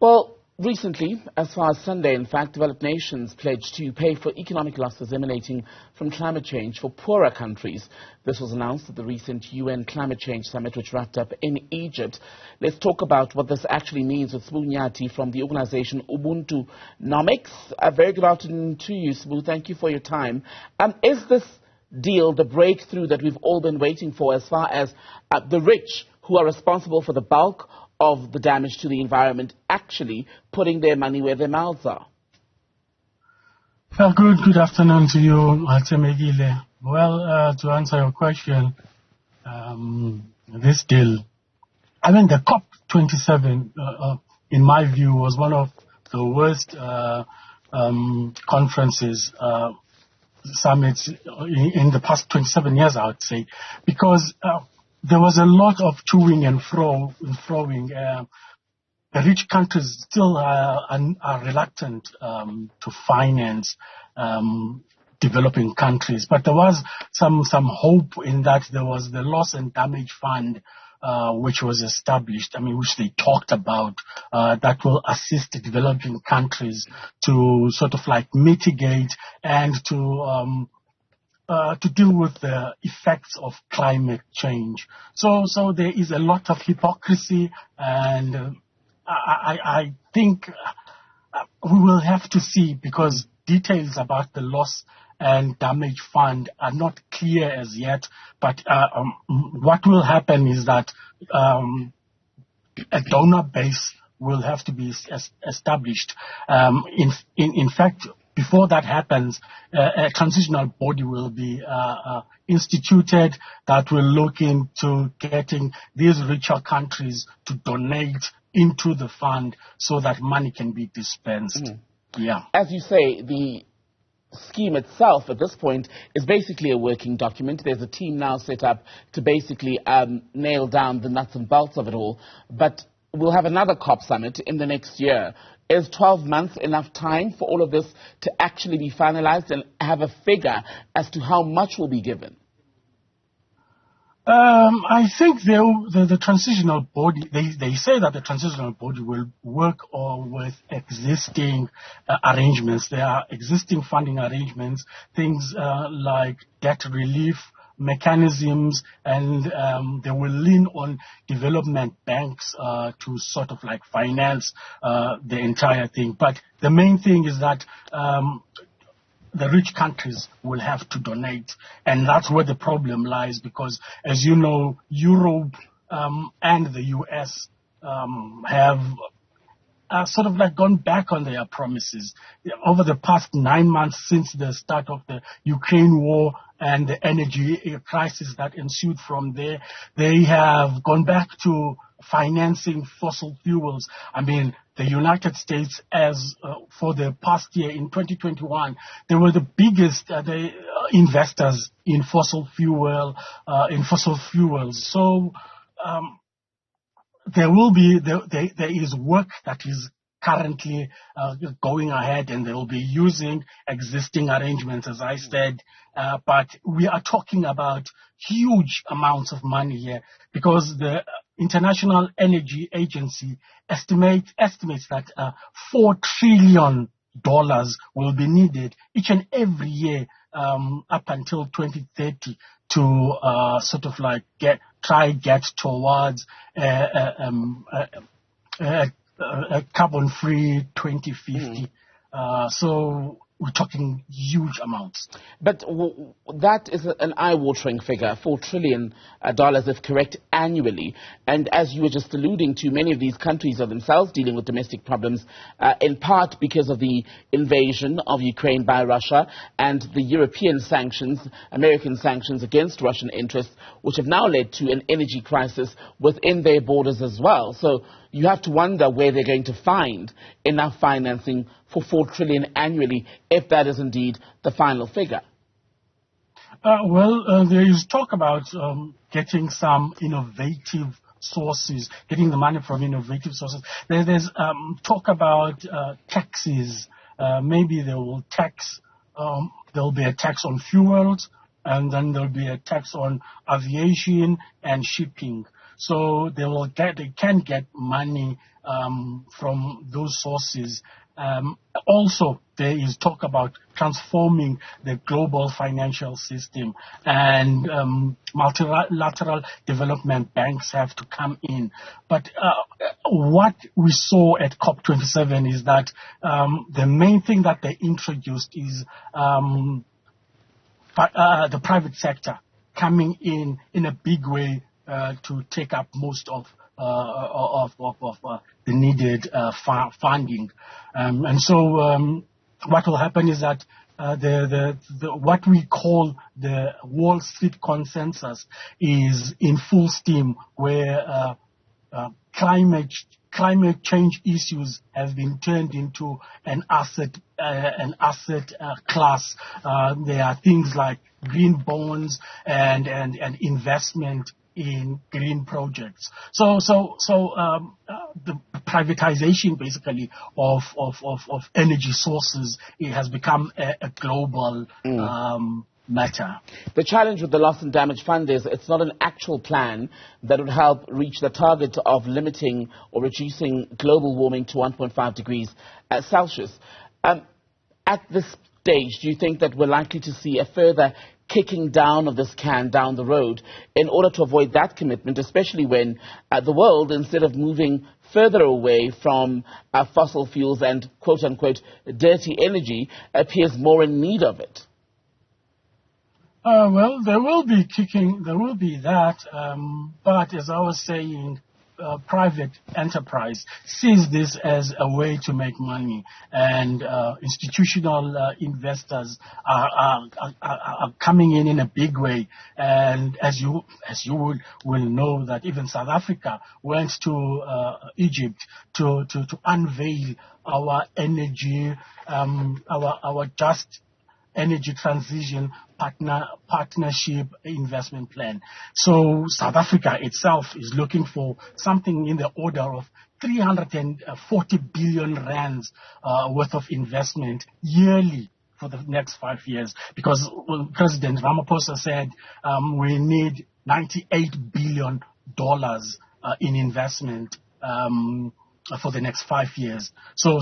Well, recently, as far as Sunday, in fact, developed nations pledged to pay for economic losses emanating from climate change for poorer countries. This was announced at the recent UN Climate Change Summit, which wrapped up in Egypt. Let's talk about what this actually means with Sbu Nyathi from the organization Ubuntu-nomics. A very good afternoon to you, Sbu. Thank you for your time. Is this deal the breakthrough that we've all been waiting for as far as the rich, who are responsible for the bulk of the damage to the environment, actually putting their money where their mouths are? Well, good afternoon to you, Thembekile. Well, to answer your question, this deal, I mean, the COP27, in my view, was one of the worst conferences, summits in the past 27 years, I would say, because there was a lot of toing and froing. The rich countries still are reluctant to finance developing countries, but there was some hope in that there was the loss and damage fund which was established, which they talked about, that will assist developing countries to sort of like mitigate and to deal with the effects of climate change. So there is a lot of hypocrisy, and I think we will have to see, because details about the loss and damage fund are not clear as yet. But what will happen is that a donor base will have to be established. In fact, before that happens, a transitional body will be instituted that will look into getting these richer countries to donate into the fund so that money can be dispensed. Yeah. As you say, the scheme itself at this point is basically a working document. There's a team now set up to basically nail down the nuts and bolts of it all. But we'll have another COP summit in the next year. Is 12 months enough time for all of this to actually be finalized and have a figure as to how much will be given? I think the transitional body, they say that the transitional body will work with existing arrangements. There are existing funding arrangements, things like debt relief mechanisms, and they will lean on development banks to sort of like finance the entire thing. But the main thing is that the rich countries will have to donate, and that's where the problem lies, because, as you know, Europe and the US have sort of like gone back on their promises. Over the past 9 months since the start of the Ukraine war and the energy crisis that ensued from there, they have gone back to financing fossil fuels. The United States, as for the past year in 2021, they were the biggest investors in fossil fuels. So there is work that is currently going ahead, and they will be using existing arrangements, as I said. But we are talking about huge amounts of money here, because the International Energy Agency estimates that $4 trillion will be needed each and every year up until 2030 to sort of like get towards a carbon-free 2050. So we're talking huge amounts. But that is an eye-watering figure, $4 trillion, if correct, annually. And as you were just alluding to, many of these countries are themselves dealing with domestic problems, in part because of the invasion of Ukraine by Russia and the European sanctions, American sanctions against Russian interests, which have now led to an energy crisis within their borders as well. So you have to wonder where they're going to find enough financing for $4 trillion annually, if that is indeed the final figure. There is talk about getting some innovative sources, getting the money from innovative sources. There's talk about taxes. Maybe they will tax. There'll be a tax on fuels, and then there'll be a tax on aviation and shipping. so they can get money from those sources. Also, there is talk about transforming the global financial system, and multilateral development banks have to come in. But what we saw at COP27 is that the main thing that they introduced is the private sector coming in a big way to take up most of the needed funding, and so what will happen is that the what we call the Wall Street consensus is in full steam, where climate change issues have been turned into an asset class. There are things like green bonds and investment in green projects. So the privatization basically of energy sources, it has become a global matter. The challenge with the loss and damage fund is it's not an actual plan that would help reach the target of limiting or reducing global warming to 1.5 degrees Celsius. At this stage, do you think that we're likely to see a further kicking down of this can down the road in order to avoid that commitment, especially when the world, instead of moving further away from fossil fuels and quote-unquote dirty energy, appears more in need of it? Well, there will be that, but as I was saying, private enterprise sees this as a way to make money, and institutional investors are coming in a big way. And as you will know, that even South Africa went to Egypt to unveil our energy, our just energy transition partnership investment plan. So South Africa itself is looking for something in the order of 340 billion rands worth of investment yearly for the next 5 years, because President Ramaphosa said we need $98 billion in investment for the next 5 years. So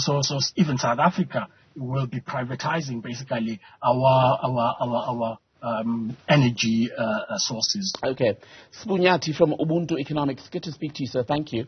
even South Africa will be privatizing basically our energy sources. Okay. Sbu Nyathi from Ubuntu Economics. Good to speak to you, sir. Thank you.